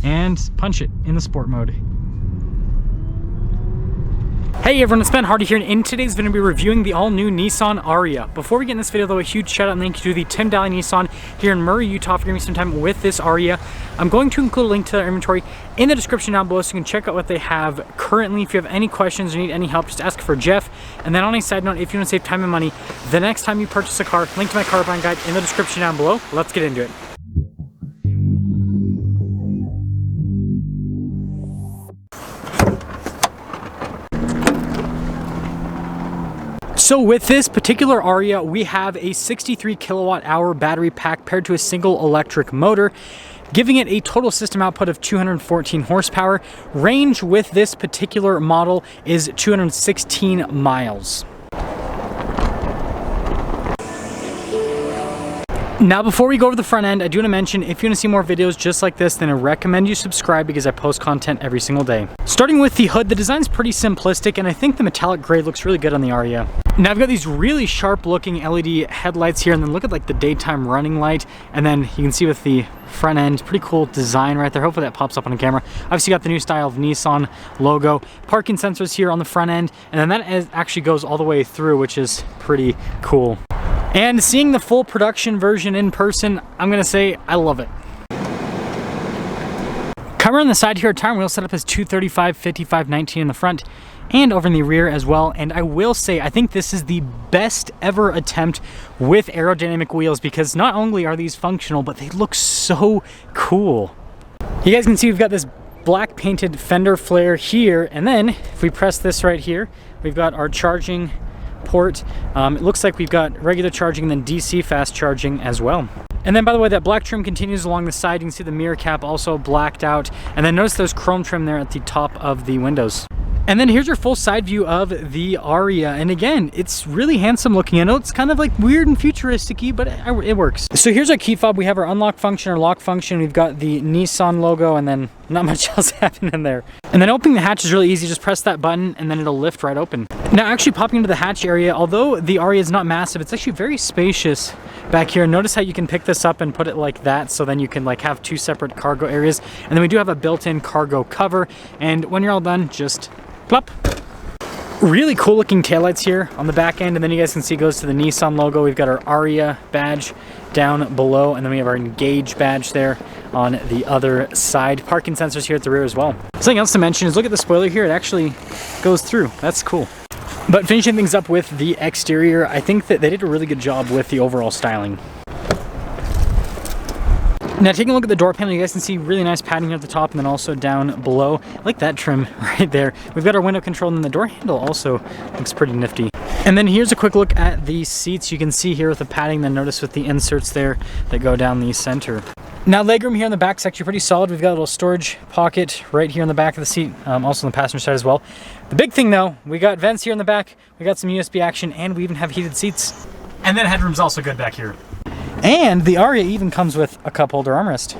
and punch it in the sport mode. Hey everyone, it's Ben Hardy here, and in today's video we'll be reviewing the all-new Nissan Ariya. Before we get in this video though, a huge shout out and thank you to the Tim Daly Nissan here in Murray, Utah for giving me some time with this Ariya. I'm going to include a link to their inventory in the description down below so you can check out what they have currently. If you have any questions or need any help, just ask for Jeff. And then on a side note, if you want to save time and money, the next time you purchase a car, link to my car buying guide in the description down below. Let's get into it. So with this particular Ariya, we have a 63 kilowatt hour battery pack paired to a single electric motor, giving it a total system output of 214 horsepower. Range with this particular model is 216 miles. Now, before we go over the front end, I do want to mention, if you want to see more videos just like this, then I recommend you subscribe because I post content every single day. Starting with the hood, the design's pretty simplistic, and I think the metallic gray looks really good on the Ariya. Now, I've got these really sharp looking LED headlights here, and then look at like the daytime running light, and then you can see with the front end, pretty cool design right there. Hopefully that pops up on the camera. Obviously got the new style of Nissan logo, parking sensors here on the front end, and then that actually goes all the way through, which is pretty cool. And seeing the full production version in person, I'm gonna say I love it. Camera on the side here, tire and wheel setup is 235, 55, 19 in the front and over in the rear as well. And I will say, I think this is the best ever attempt with aerodynamic wheels because not only are these functional, but they look so cool. You guys can see we've got this black painted fender flare here. And then if we press this right here, we've got our charging port. It looks like we've got regular charging and then DC fast charging as well. And then by the way, that black trim continues along the side. You can see the mirror cap also blacked out. And then notice there's chrome trim there at the top of the windows. And then here's your full side view of the Ariya. And again, it's really handsome looking. I know it's kind of like weird and futuristic-y, but it works. So here's our key fob. We have our unlock function, our lock function. We've got the Nissan logo and then not much else happening there. And then opening the hatch is really easy. Just press that button and then it'll lift right open. Now actually popping into the hatch area, although the Ariya is not massive, it's actually very spacious back here. Notice how you can pick this up and put it like that, so then you can like have two separate cargo areas. And then we do have a built-in cargo cover. And when you're all done, just plop. Really cool looking taillights here on the back end, and then you guys can see it goes to the Nissan logo. We've got our Ariya badge down below, and then we have our Engage badge there on the other side. Parking sensors here at the rear as well. Something else to mention is look at the spoiler here. It actually goes through. That's cool. But finishing things up with the exterior, I think that they did a really good job with the overall styling. Now taking a look at the door panel, you guys can see really nice padding here at the top and then also down below. I like that trim right there. We've got our window control, and then the door handle also looks pretty nifty. And then here's a quick look at the seats. You can see here with the padding, then notice with the inserts there that go down the center. Now legroom here on the back is actually pretty solid. We've got a little storage pocket right here on the back of the seat, also on the passenger side as well. The big thing though, we got vents here in the back, we got some USB action, and we even have heated seats. And then headroom's also good back here. And the Ariya even comes with a cup holder armrest.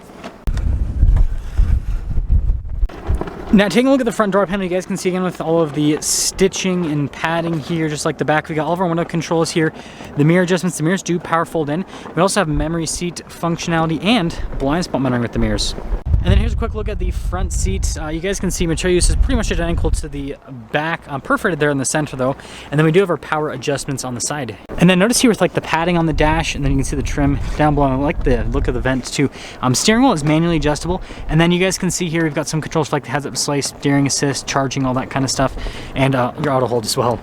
Now taking a look at the front door panel, you guys can see again with all of the stitching and padding here, just like the back. We got all of our window controls here, the mirror adjustments. The mirrors do power fold in. We also have memory seat functionality and blind spot monitoring with the mirrors. And then here's a quick look at the front seats. You guys can see material use is pretty much identical to the back, perforated there in the center though. And then we do have our power adjustments on the side. And then notice here with like the padding on the dash, and then you can see the trim down below. I like the look of the vents too. Steering wheel is manually adjustable. And then you guys can see here we've got some controls for like the heads-up display, steering assist, charging, all that kind of stuff, and your auto hold as well.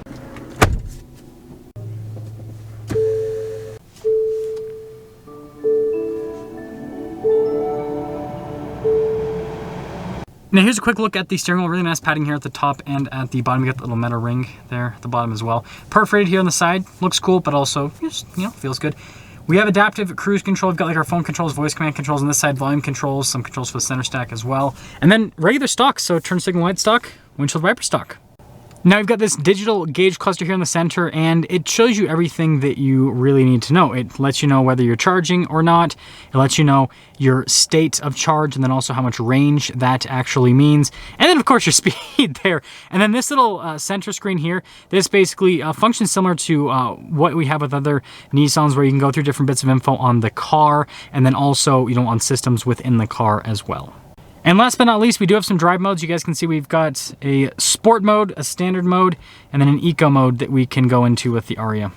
Now here's a quick look at the steering wheel. Really nice padding here at the top and at the bottom. You got the little metal ring there at the bottom as well. Perforated here on the side. Looks cool, but also just, feels good. We have adaptive cruise control. We've got like our phone controls, voice command controls on this side, volume controls, some controls for the center stack as well. And then regular stock, so turn signal light stock, windshield wiper stock. Now you've got this digital gauge cluster here in the center, and it shows you everything that you really need to know. It lets you know whether you're charging or not. It lets you know your state of charge, and then also how much range that actually means. And then of course your speed there. And then this little center screen here, this basically functions similar to what we have with other Nissans, where you can go through different bits of info on the car, and then also, on systems within the car as well. And last but not least, we do have some drive modes. You guys can see we've got a sport mode, a standard mode, and then an eco mode that we can go into with the Ariya.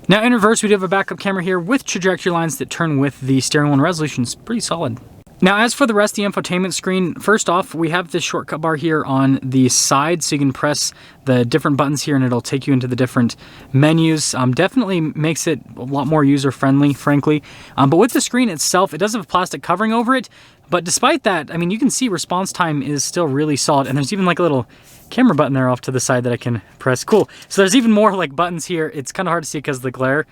Now in reverse, we do have a backup camera here with trajectory lines that turn with the steering wheel, and resolution's pretty solid. Now as for the rest of the infotainment screen, first off, we have this shortcut bar here on the side, so you can press the different buttons here and it'll take you into the different menus. Definitely makes it a lot more user-friendly, frankly. But with the screen itself, it does have a plastic covering over it, but despite that, I mean, you can see response time is still really solid, and there's even like a little camera button there off to the side that I can press. Cool. So there's even more like buttons here. It's kind of hard to see because of the glare.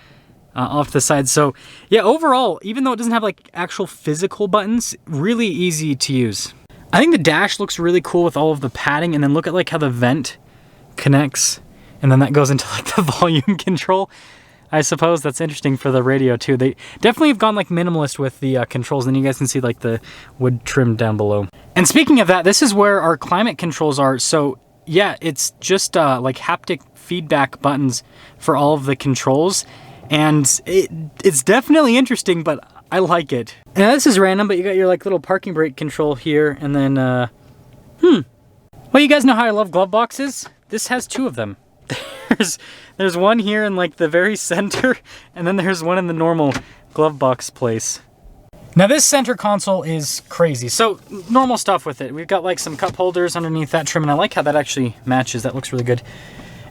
Off the side. So yeah, overall, even though it doesn't have like actual physical buttons, really easy to use. I think the dash looks really cool with all of the padding, and then look at like how the vent connects, and then that goes into like the volume control. I suppose that's interesting for the radio too. They definitely have gone like minimalist with the controls, and you guys can see like the wood trim down below. And speaking of that, this is where our climate controls are. So yeah, it's just like haptic feedback buttons for all of the controls. And it's definitely interesting, but I like it. Now this is random, but you got your like little parking brake control here, and then, well, you guys know how I love glove boxes? This has two of them. There's one here in like the very center, and then there's one in the normal glove box place. Now this center console is crazy. So normal stuff with it. We've got like some cup holders underneath that trim, and I like how that actually matches. That looks really good.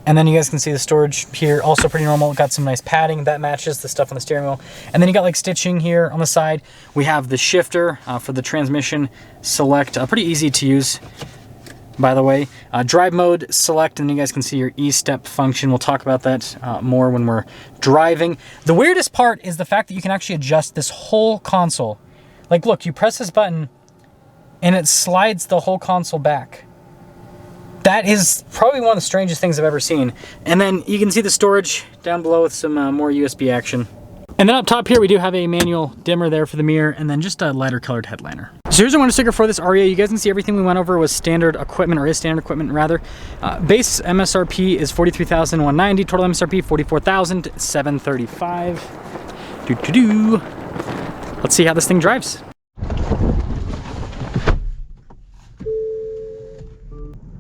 And then you guys can see the storage here, also pretty normal. Got some nice padding that matches the stuff on the steering wheel. And then you got like stitching here on the side. We have the shifter for the transmission select, pretty easy to use, by the way. Drive mode select, and you guys can see your E-step function. We'll talk about that more when we're driving. The weirdest part is the fact that you can actually adjust this whole console. Like look, you press this button and it slides the whole console back. That is probably one of the strangest things I've ever seen. And then you can see the storage down below with some more USB action. And then up top here, we do have a manual dimmer there for the mirror, and then just a lighter colored headliner. So here's a window sticker for this Ariya. You guys can see everything we went over was standard equipment, or is standard equipment rather. Base MSRP is $43,190. Total MSRP $44,735. Let's see how this thing drives.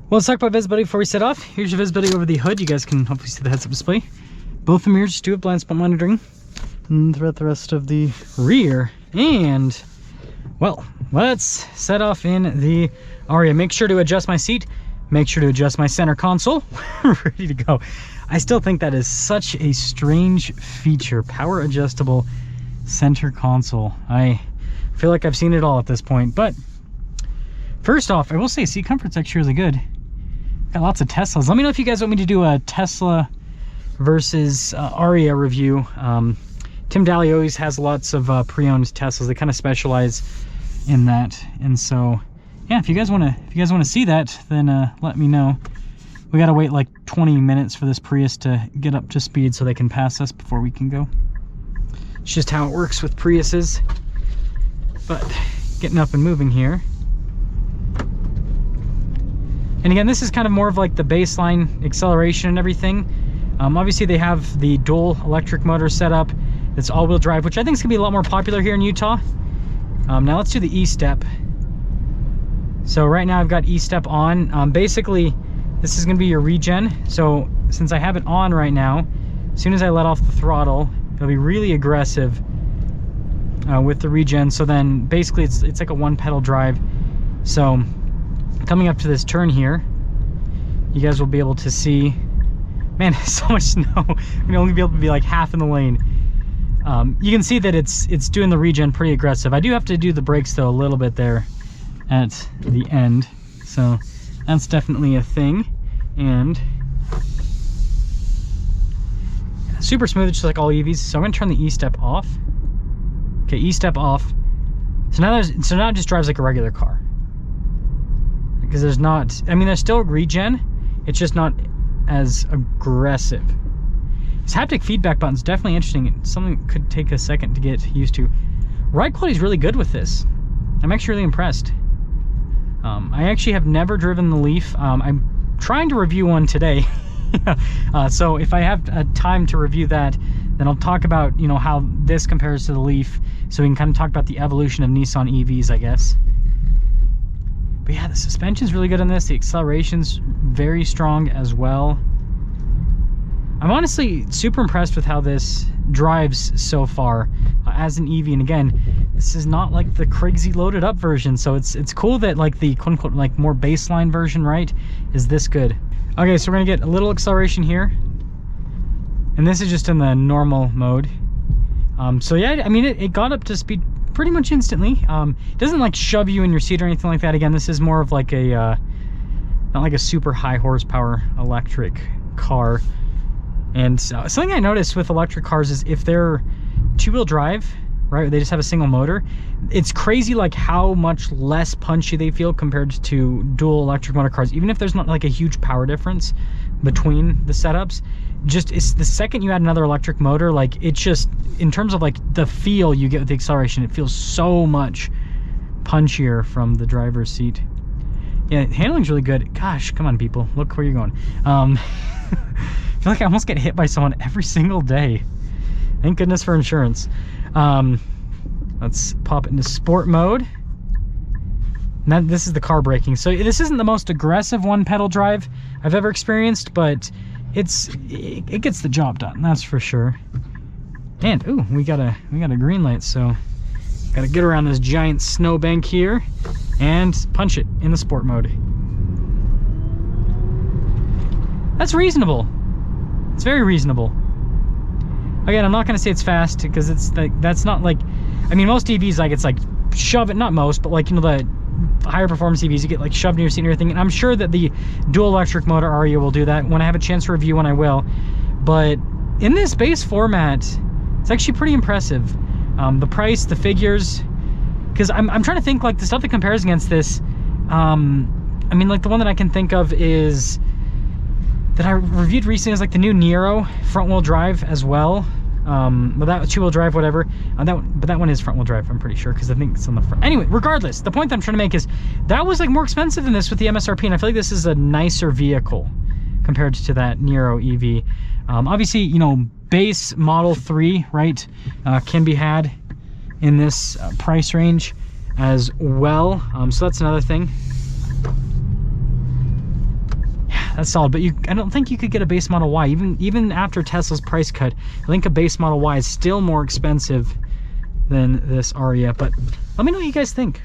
Well, let's talk about visibility before we set off. Here's your visibility over the hood. You guys can hopefully see the heads-up display. Both the mirrors do have blind spot monitoring. And throughout the rest of the rear. And, well, let's set off in the Ariya. Make sure to adjust my seat. Make sure to adjust my center console. Ready to go. I still think that is such a strange feature. Power adjustable center console. I feel like I've seen it all at this point. But first off, I will say seat comfort's actually really good. Got lots of Teslas. Let me know if you guys want me to do a Tesla versus Ariya review. Tim Daly always has lots of pre-owned Teslas. They kind of specialize in that, and so yeah, if you guys want to see that, then let me know. We gotta wait like 20 minutes for this Prius to get up to speed so they can pass us before we can go. It's just how it works with Priuses. But getting up and moving here. And again, this is kind of more of like the baseline acceleration and everything. Obviously they have the dual electric motor set up. It's all-wheel drive, which I think is gonna be a lot more popular here in Utah. Now let's do the E-step. So right now I've got E-step on. Basically, this is gonna be your regen. So since I have it on right now, as soon as I let off the throttle, it'll be really aggressive with the regen. So then basically it's like a one pedal drive. So coming up to this turn here, you guys will be able to see, man, so much snow. I'm gonna only be able to be like half in the lane. You can see that it's doing the regen pretty aggressive. I do have to do the brakes though a little bit there at the end, so that's definitely a thing. And super smooth, just like all EVs. So I'm gonna turn the E-step off. Okay, E-step off. So now it just drives like a regular car. Because there's not, I mean, there's still regen, it's just not as aggressive. This haptic feedback button's definitely interesting. It's something that could take a second to get used to. Ride quality is really good with this. I'm actually really impressed. I actually have never driven the Leaf. I'm trying to review one today. So if I have time to review that, then I'll talk about, you know, how this compares to the Leaf, so we can kind of talk about the evolution of Nissan EVs, I guess. But yeah, the suspension's really good on this. The acceleration's very strong as well. I'm honestly super impressed with how this drives so far as an EV. And again, this is not like the crazy loaded up version, so it's cool that like the quote unquote like more baseline version, right, is this good. Okay, so we're gonna get a little acceleration here, and this is just in the normal mode. So yeah, I mean it got up to speed pretty much instantly. It doesn't like shove you in your seat or anything like that. Again, this is more of like a not like a super high horsepower electric car. And something I noticed with electric cars is if they're two-wheel drive, right, they just have a single motor, it's crazy like how much less punchy they feel compared to dual electric motor cars. Even if there's not like a huge power difference between the setups, just it's the second you add another electric motor, like it just, in terms of like the feel you get with the acceleration, it feels so much punchier from the driver's seat. Yeah, handling's really good. Gosh, come on people, look where you're going. I feel like I almost get hit by someone every single day. Thank goodness for insurance. Let's pop into sport mode. Now, this is the car braking. So this isn't the most aggressive one pedal drive I've ever experienced, but it gets the job done, that's for sure. And ooh, we got a green light, so gotta get around this giant snowbank here and punch it in the sport mode. That's reasonable. It's very reasonable. Again, I'm not gonna say it's fast because it's like, that's not like, I mean, most EVs, like it's like shove it, not most, but like, you know, the higher performance EVs, you get like shoved in your seat and everything. And I'm sure that the dual electric motor Ariya will do that. When I have a chance to review one, I will. But in this base format, it's actually pretty impressive. The price, the figures, because I'm trying to think like the stuff that compares against this. I mean, like the one that I can think of is that I reviewed recently is like the new Niro front wheel drive as well. But that two wheel drive, whatever. But that one is front wheel drive, I'm pretty sure, because I think it's on the front. Anyway, regardless, the point that I'm trying to make is that was like more expensive than this with the MSRP, and I feel like this is a nicer vehicle compared to that Niro EV. Obviously, you know, base Model 3, right, can be had in this price range as well. So that's another thing. That's solid, but I don't think you could get a base Model Y. Even after Tesla's price cut, I think a base Model Y is still more expensive than this Ariya. But let me know what you guys think.